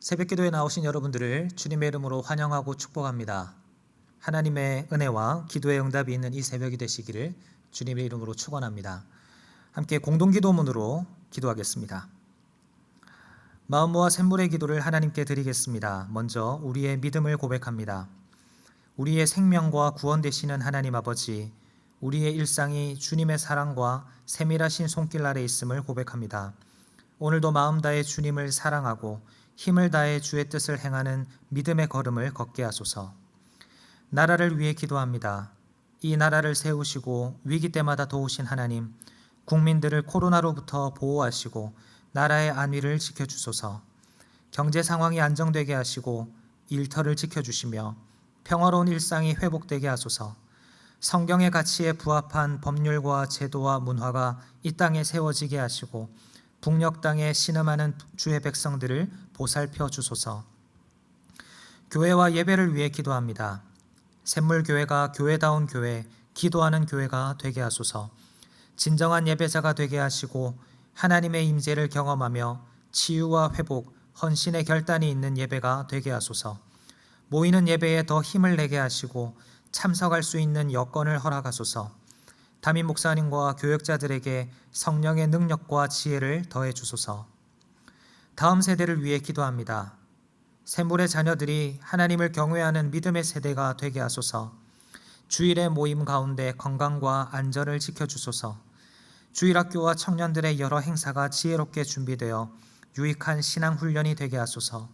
새벽기도에 나오신 여러분들을 주님의 이름으로 환영하고 축복합니다. 하나님의 은혜와 기도의 응답이 있는 이 새벽이 되시기를 주님의 이름으로 축원합니다. 함께 공동기도문으로 기도하겠습니다. 마음 모아 샘물의 기도를 하나님께 드리겠습니다. 먼저 우리의 믿음을 고백합니다. 우리의 생명과 구원 되시는 하나님 아버지, 우리의 일상이 주님의 사랑과 세밀하신 손길 아래 있음을 고백합니다. 오늘도 마음 다해 주님을 사랑하고 힘을 다해 주의 뜻을 행하는 믿음의 걸음을 걷게 하소서. 나라를 위해 기도합니다. 이 나라를 세우시고 위기 때마다 도우신 하나님, 국민들을 코로나로부터 보호하시고 나라의 안위를 지켜주소서. 경제 상황이 안정되게 하시고 일터를 지켜주시며 평화로운 일상이 회복되게 하소서. 성경의 가치에 부합한 법률과 제도와 문화가 이 땅에 세워지게 하시고 북녘 땅에 신음하는 주의 백성들을 보살펴 주소서. 교회와 예배를 위해 기도합니다. 샘물교회가 교회다운 교회, 기도하는 교회가 되게 하소서. 진정한 예배자가 되게 하시고 하나님의 임재를 경험하며 치유와 회복, 헌신의 결단이 있는 예배가 되게 하소서. 모이는 예배에 더 힘을 내게 하시고 참석할 수 있는 여건을 허락하소서. 담임 목사님과 교역자들에게 성령의 능력과 지혜를 더해 주소서. 다음 세대를 위해 기도합니다. 샘물의 자녀들이 하나님을 경외하는 믿음의 세대가 되게 하소서. 주일의 모임 가운데 건강과 안전을 지켜주소서. 주일학교와 청년들의 여러 행사가 지혜롭게 준비되어 유익한 신앙훈련이 되게 하소서.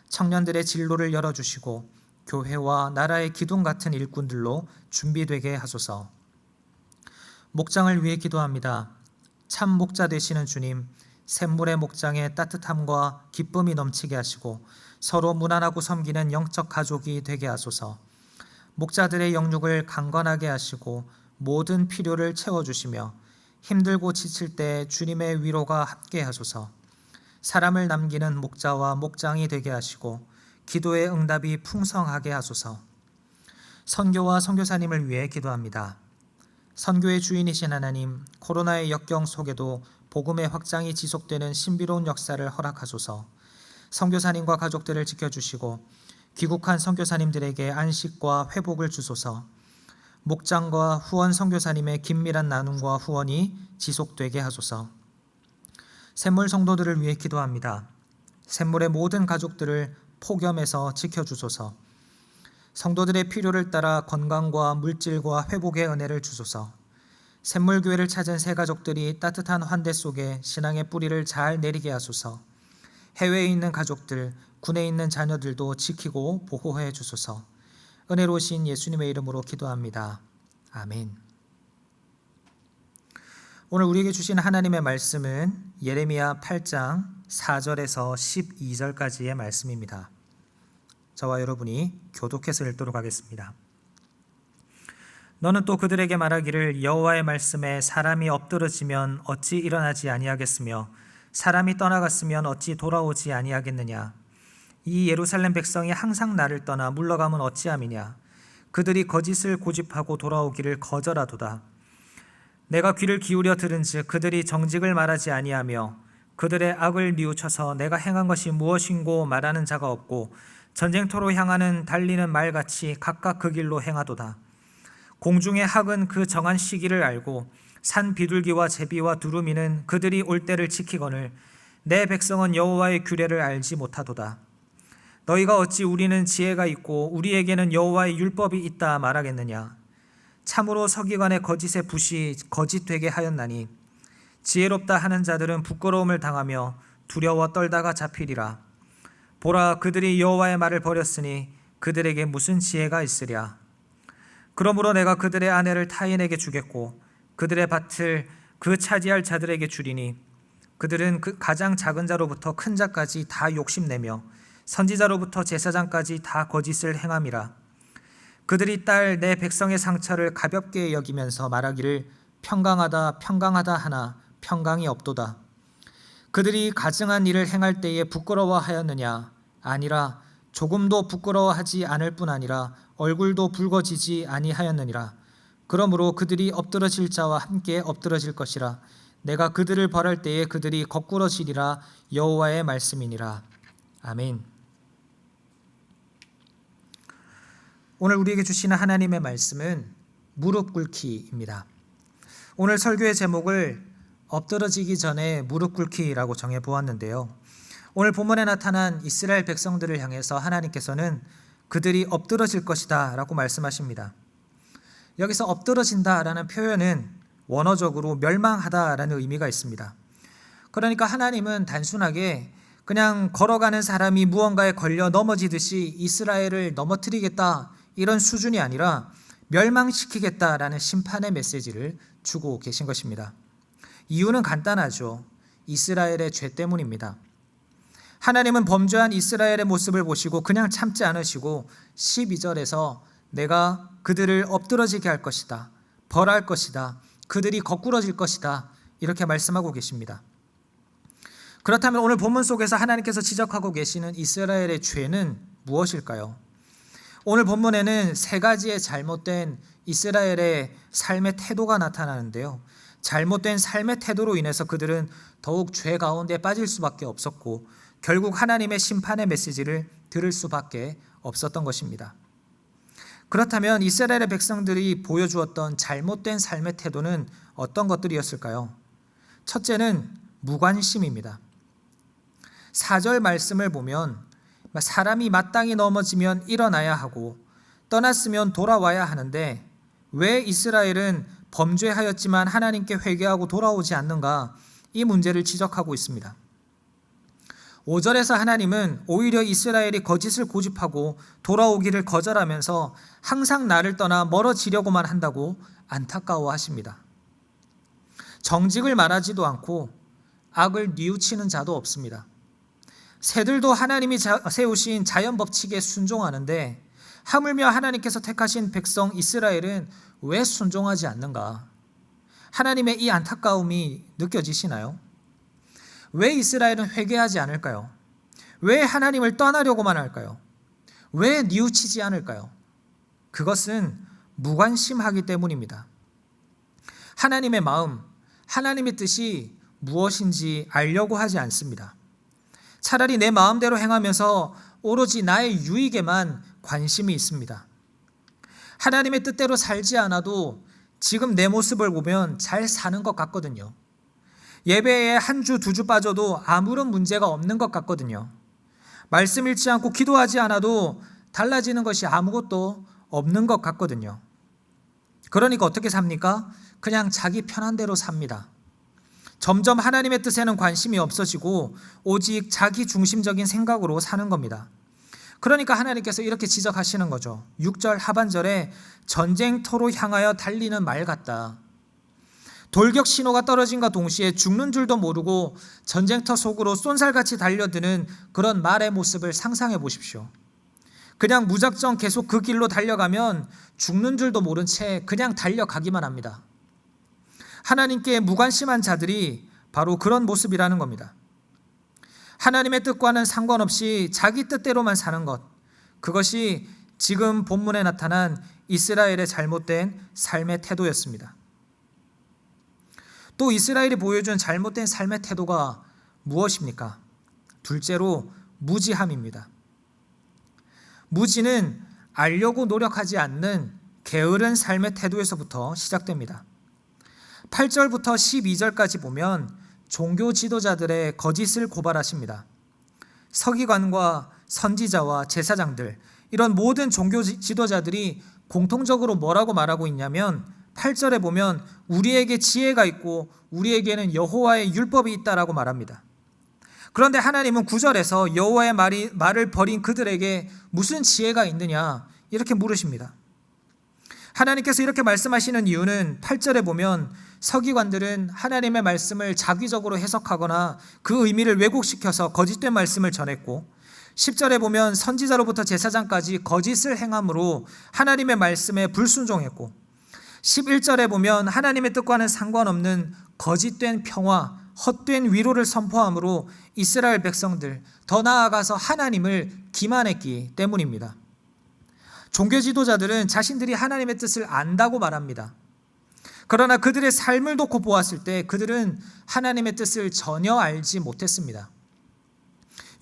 청년들의 진로를 열어주시고 교회와 나라의 기둥 같은 일꾼들로 준비되게 하소서. 목장을 위해 기도합니다. 참 목자 되시는 주님, 샘물의 목장에 따뜻함과 기쁨이 넘치게 하시고 서로 무난하고 섬기는 영적 가족이 되게 하소서. 목자들의 영육을 강건하게 하시고 모든 필요를 채워주시며 힘들고 지칠 때 주님의 위로가 함께 하소서. 사람을 남기는 목자와 목장이 되게 하시고 기도의 응답이 풍성하게 하소서. 선교와 선교사님을 위해 기도합니다. 선교의 주인이신 하나님, 코로나의 역경 속에도 복음의 확장이 지속되는 신비로운 역사를 허락하소서. 선교사님과 가족들을 지켜주시고 귀국한 선교사님들에게 안식과 회복을 주소서. 목장과 후원 선교사님의 긴밀한 나눔과 후원이 지속되게 하소서. 샘물 성도들을 위해 기도합니다. 샘물의 모든 가족들을 폭염에서 지켜주소서. 성도들의 필요를 따라 건강과 물질과 회복의 은혜를 주소서. 샘물교회를 찾은 새 가족들이 따뜻한 환대 속에 신앙의 뿌리를 잘 내리게 하소서. 해외에 있는 가족들, 군에 있는 자녀들도 지키고 보호해 주소서. 은혜로우신 예수님의 이름으로 기도합니다. 아멘. 오늘 우리에게 주신 하나님의 말씀은 예레미야 8장 4절에서 12절까지의 말씀입니다. 저와 여러분이 교독해서 읽도록 하겠습니다. 너는 또 그들에게 말하기를 여호와의 말씀에 사람이 엎드러지면 어찌 일어나지 아니하겠으며 사람이 떠나갔으면 어찌 돌아오지 아니하겠느냐. 이 예루살렘 백성이 항상 나를 떠나 물러가면 어찌함이냐. 그들이 거짓을 고집하고 돌아오기를 거절하도다. 내가 귀를 기울여 들은즉 그들이 정직을 말하지 아니하며 그들의 악을 뉘우쳐서 내가 행한 것이 무엇인고 말하는 자가 없고 전쟁터로 향하는 달리는 말같이 각각 그 길로 행하도다. 공중의 학은 그 정한 시기를 알고 산 비둘기와 제비와 두루미는 그들이 올 때를 지키거늘 내 백성은 여호와의 규례를 알지 못하도다. 너희가 어찌 우리는 지혜가 있고 우리에게는 여호와의 율법이 있다 말하겠느냐. 참으로 서기관의 거짓의 붓이 거짓되게 하였나니 지혜롭다 하는 자들은 부끄러움을 당하며 두려워 떨다가 잡히리라. 보라, 그들이 여호와의 말을 버렸으니 그들에게 무슨 지혜가 있으랴. 그러므로 내가 그들의 아내를 타인에게 주겠고 그들의 밭을 그 차지할 자들에게 주리니 그들은 그 가장 작은 자로부터 큰 자까지 다 욕심내며 선지자로부터 제사장까지 다 거짓을 행함이라. 그들이 딸 내 백성의 상처를 가볍게 여기면서 말하기를 평강하다 평강하다 하나 평강이 없도다. 그들이 가증한 일을 행할 때에 부끄러워하였느냐? 아니라 조금도 부끄러워하지 않을 뿐 아니라 얼굴도 붉어지지 아니하였느니라. 그러므로 그들이 엎드러질 자와 함께 엎드러질 것이라. 내가 그들을 벌할 때에 그들이 거꾸러지리라. 여호와의 말씀이니라. 아멘. 오늘 우리에게 주시는 하나님의 말씀은 무릎 꿇기입니다. 오늘 설교의 제목을 엎드러지기 전에 무릎 꿇기라고 정해 보았는데요. 오늘 본문에 나타난 이스라엘 백성들을 향해서 하나님께서는 그들이 엎드러질 것이다 라고 말씀하십니다. 여기서 엎드러진다라는 표현은 원어적으로 멸망하다라는 의미가 있습니다. 그러니까 하나님은 단순하게 그냥 걸어가는 사람이 무언가에 걸려 넘어지듯이 이스라엘을 넘어뜨리겠다 이런 수준이 아니라 멸망시키겠다라는 심판의 메시지를 주고 계신 것입니다. 이유는 간단하죠. 이스라엘의 죄 때문입니다. 하나님은 범죄한 이스라엘의 모습을 보시고 그냥 참지 않으시고 12절에서 내가 그들을 엎드러지게 할 것이다. 벌할 것이다. 그들이 거꾸러질 것이다. 이렇게 말씀하고 계십니다. 그렇다면 오늘 본문 속에서 하나님께서 지적하고 계시는 이스라엘의 죄는 무엇일까요? 오늘 본문에는 세 가지의 잘못된 이스라엘의 삶의 태도가 나타나는데요. 잘못된 삶의 태도로 인해서 그들은 더욱 죄 가운데 빠질 수밖에 없었고 결국 하나님의 심판의 메시지를 들을 수밖에 없었던 것입니다. 그렇다면 이스라엘의 백성들이 보여주었던 잘못된 삶의 태도는 어떤 것들이었을까요? 첫째는 무관심입니다. 4절 말씀을 보면 사람이 마땅히 넘어지면 일어나야 하고 떠났으면 돌아와야 하는데 왜 이스라엘은 범죄하였지만 하나님께 회개하고 돌아오지 않는가? 이 문제를 지적하고 있습니다. 5절에서 하나님은 오히려 이스라엘이 거짓을 고집하고 돌아오기를 거절하면서 항상 나를 떠나 멀어지려고만 한다고 안타까워하십니다. 정직을 말하지도 않고 악을 뉘우치는 자도 없습니다. 새들도 하나님이 세우신 자연 법칙에 순종하는데 하물며 하나님께서 택하신 백성 이스라엘은 왜 순종하지 않는가? 하나님의 이 안타까움이 느껴지시나요? 왜 이스라엘은 회개하지 않을까요? 왜 하나님을 떠나려고만 할까요? 왜 뉘우치지 않을까요? 그것은 무관심하기 때문입니다. 하나님의 마음, 하나님의 뜻이 무엇인지 알려고 하지 않습니다. 차라리 내 마음대로 행하면서 오로지 나의 유익에만 관심이 있습니다. 하나님의 뜻대로 살지 않아도 지금 내 모습을 보면 잘 사는 것 같거든요. 예배에 한 주, 두 주 빠져도 아무런 문제가 없는 것 같거든요. 말씀 읽지 않고 기도하지 않아도 달라지는 것이 아무것도 없는 것 같거든요. 그러니까 어떻게 삽니까? 그냥 자기 편한 대로 삽니다. 점점 하나님의 뜻에는 관심이 없어지고 오직 자기 중심적인 생각으로 사는 겁니다. 그러니까 하나님께서 이렇게 지적하시는 거죠. 6절 하반절에 전쟁터로 향하여 달리는 말 같다. 돌격 신호가 떨어진과 동시에 죽는 줄도 모르고 전쟁터 속으로 쏜살같이 달려드는 그런 말의 모습을 상상해 보십시오. 그냥 무작정 계속 그 길로 달려가면 죽는 줄도 모른 채 그냥 달려가기만 합니다. 하나님께 무관심한 자들이 바로 그런 모습이라는 겁니다. 하나님의 뜻과는 상관없이 자기 뜻대로만 사는 것, 그것이 지금 본문에 나타난 이스라엘의 잘못된 삶의 태도였습니다. 또 이스라엘이 보여준 잘못된 삶의 태도가 무엇입니까? 둘째로 무지함입니다. 무지는 알려고 노력하지 않는 게으른 삶의 태도에서부터 시작됩니다. 8절부터 12절까지 보면 종교 지도자들의 거짓을 고발하십니다. 서기관과 선지자와 제사장들, 이런 모든 종교 지도자들이 공통적으로 뭐라고 말하고 있냐면 8절에 보면 우리에게 지혜가 있고 우리에게는 여호와의 율법이 있다라고 말합니다. 그런데 하나님은 9절에서 여호와의 말을 버린 그들에게 무슨 지혜가 있느냐 이렇게 물으십니다. 하나님께서 이렇게 말씀하시는 이유는 8절에 보면 서기관들은 하나님의 말씀을 자기적으로 해석하거나 그 의미를 왜곡시켜서 거짓된 말씀을 전했고 10절에 보면 선지자로부터 제사장까지 거짓을 행함으로 하나님의 말씀에 불순종했고 11절에 보면 하나님의 뜻과는 상관없는 거짓된 평화, 헛된 위로를 선포함으로 이스라엘 백성들, 더 나아가서 하나님을 기만했기 때문입니다. 종교 지도자들은 자신들이 하나님의 뜻을 안다고 말합니다. 그러나 그들의 삶을 놓고 보았을 때 그들은 하나님의 뜻을 전혀 알지 못했습니다.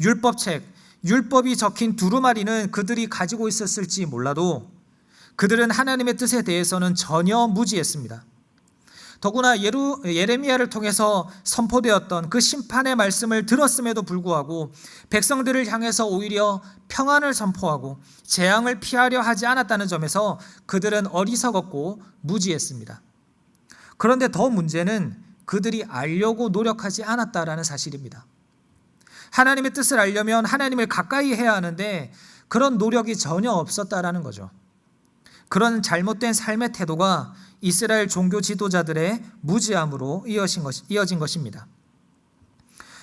율법책, 율법이 적힌 두루마리는 그들이 가지고 있었을지 몰라도 그들은 하나님의 뜻에 대해서는 전혀 무지했습니다. 더구나 예레미야를 통해서 선포되었던 그 심판의 말씀을 들었음에도 불구하고 백성들을 향해서 오히려 평안을 선포하고 재앙을 피하려 하지 않았다는 점에서 그들은 어리석었고 무지했습니다. 그런데 더 문제는 그들이 알려고 노력하지 않았다라는 사실입니다. 하나님의 뜻을 알려면 하나님을 가까이 해야 하는데 그런 노력이 전혀 없었다라는 거죠. 그런 잘못된 삶의 태도가 이스라엘 종교 지도자들의 무지함으로 이어진 것입니다.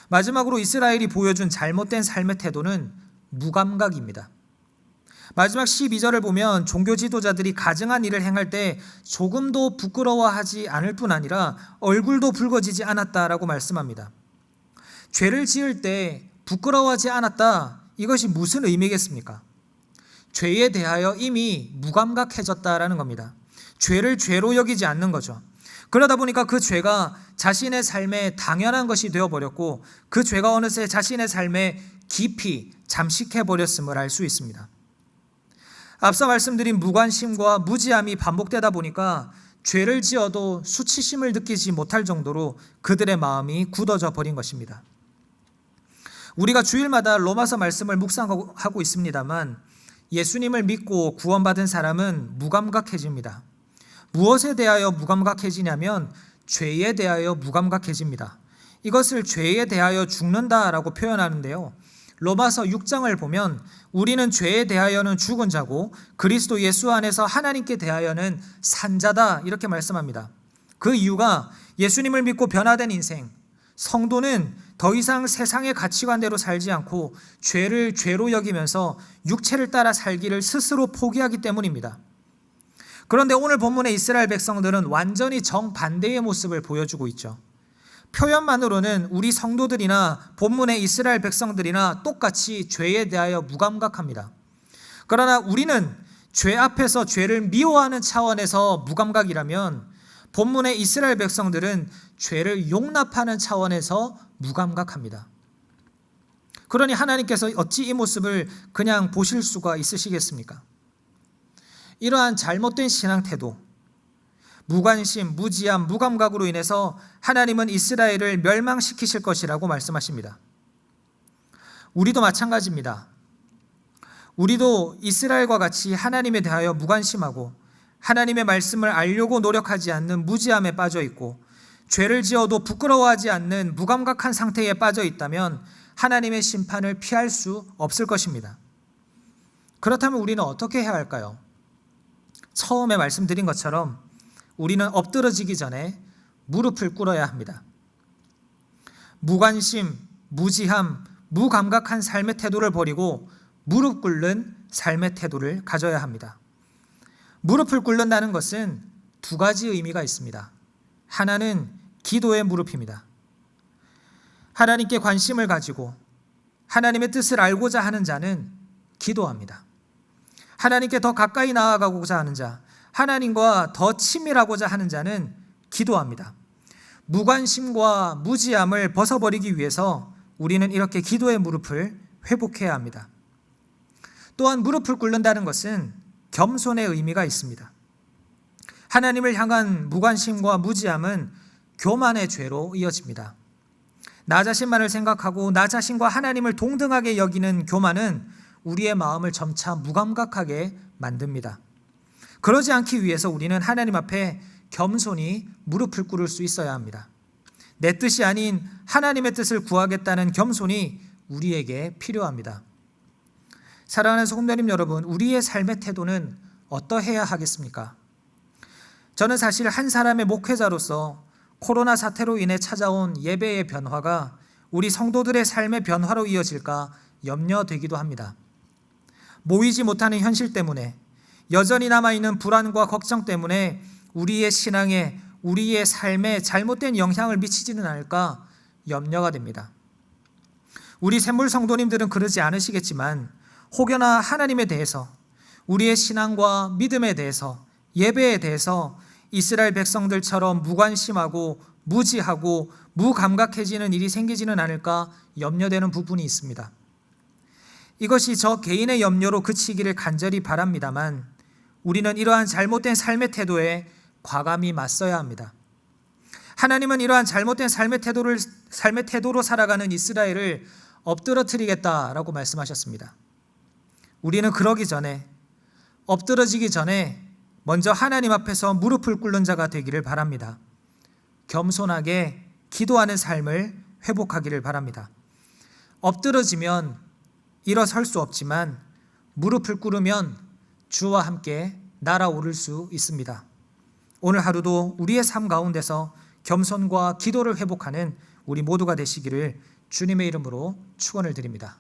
마지막으로 이스라엘이 보여준 잘못된 삶의 태도는 무감각입니다. 마지막 12절을 보면 종교 지도자들이 가증한 일을 행할 때 조금도 부끄러워하지 않을 뿐 아니라 얼굴도 붉어지지 않았다라고 말씀합니다. 죄를 지을 때 부끄러워하지 않았다, 이것이 무슨 의미겠습니까? 죄에 대하여 이미 무감각해졌다라는 겁니다. 죄를 죄로 여기지 않는 거죠. 그러다 보니까 그 죄가 자신의 삶에 당연한 것이 되어버렸고 그 죄가 어느새 자신의 삶에 깊이 잠식해버렸음을 알 수 있습니다. 앞서 말씀드린 무관심과 무지함이 반복되다 보니까 죄를 지어도 수치심을 느끼지 못할 정도로 그들의 마음이 굳어져 버린 것입니다. 우리가 주일마다 로마서 말씀을 묵상하고 있습니다만 예수님을 믿고 구원받은 사람은 무감각해집니다. 무엇에 대하여 무감각해지냐면 죄에 대하여 무감각해집니다. 이것을 죄에 대하여 죽는다라고 표현하는데요. 로마서 6장을 보면 우리는 죄에 대하여는 죽은 자고 그리스도 예수 안에서 하나님께 대하여는 산 자다, 이렇게 말씀합니다. 그 이유가 예수님을 믿고 변화된 인생, 성도는 더 이상 세상의 가치관대로 살지 않고 죄를 죄로 여기면서 육체를 따라 살기를 스스로 포기하기 때문입니다. 그런데 오늘 본문의 이스라엘 백성들은 완전히 정반대의 모습을 보여주고 있죠. 표현만으로는 우리 성도들이나 본문의 이스라엘 백성들이나 똑같이 죄에 대하여 무감각합니다. 그러나 우리는 죄 앞에서 죄를 미워하는 차원에서 무감각이라면 본문의 이스라엘 백성들은 죄를 용납하는 차원에서 무감각합니다. 그러니 하나님께서 어찌 이 모습을 그냥 보실 수가 있으시겠습니까? 이러한 잘못된 신앙 태도, 무관심, 무지함, 무감각으로 인해서 하나님은 이스라엘을 멸망시키실 것이라고 말씀하십니다. 우리도 마찬가지입니다. 우리도 이스라엘과 같이 하나님에 대하여 무관심하고 하나님의 말씀을 알려고 노력하지 않는 무지함에 빠져 있고 죄를 지어도 부끄러워하지 않는 무감각한 상태에 빠져 있다면 하나님의 심판을 피할 수 없을 것입니다. 그렇다면 우리는 어떻게 해야 할까요? 처음에 말씀드린 것처럼 우리는 엎드러지기 전에 무릎을 꿇어야 합니다. 무관심, 무지함, 무감각한 삶의 태도를 버리고 무릎 꿇는 삶의 태도를 가져야 합니다. 무릎을 꿇는다는 것은 두 가지 의미가 있습니다. 하나는 기도의 무릎입니다. 하나님께 관심을 가지고 하나님의 뜻을 알고자 하는 자는 기도합니다. 하나님께 더 가까이 나아가고자 하는 자, 하나님과 더 친밀하고자 하는 자는 기도합니다. 무관심과 무지함을 벗어버리기 위해서 우리는 이렇게 기도의 무릎을 회복해야 합니다. 또한 무릎을 꿇는다는 것은 겸손의 의미가 있습니다. 하나님을 향한 무관심과 무지함은 교만의 죄로 이어집니다. 나 자신만을 생각하고 나 자신과 하나님을 동등하게 여기는 교만은 우리의 마음을 점차 무감각하게 만듭니다. 그러지 않기 위해서 우리는 하나님 앞에 겸손히 무릎을 꿇을 수 있어야 합니다. 내 뜻이 아닌 하나님의 뜻을 구하겠다는 겸손이 우리에게 필요합니다. 사랑하는 성도님 여러분, 우리의 삶의 태도는 어떠해야 하겠습니까? 저는 사실 한 사람의 목회자로서 코로나 사태로 인해 찾아온 예배의 변화가 우리 성도들의 삶의 변화로 이어질까 염려되기도 합니다. 모이지 못하는 현실 때문에, 여전히 남아있는 불안과 걱정 때문에 우리의 신앙에, 우리의 삶에 잘못된 영향을 미치지는 않을까 염려가 됩니다. 우리 샘물 성도님들은 그러지 않으시겠지만 혹여나 하나님에 대해서, 우리의 신앙과 믿음에 대해서, 예배에 대해서 이스라엘 백성들처럼 무관심하고 무지하고 무감각해지는 일이 생기지는 않을까 염려되는 부분이 있습니다. 이것이 저 개인의 염려로 그치기를 간절히 바랍니다만 우리는 이러한 잘못된 삶의 태도에 과감히 맞서야 합니다. 하나님은 이러한 잘못된 삶의 태도로 살아가는 이스라엘을 엎드러뜨리겠다라고 말씀하셨습니다. 우리는 그러기 전에, 엎드러지기 전에 먼저 하나님 앞에서 무릎을 꿇는 자가 되기를 바랍니다. 겸손하게 기도하는 삶을 회복하기를 바랍니다. 엎드러지면 일어설 수 없지만 무릎을 꿇으면 주와 함께 날아오를 수 있습니다. 오늘 하루도 우리의 삶 가운데서 겸손과 기도를 회복하는 우리 모두가 되시기를 주님의 이름으로 축원을 드립니다.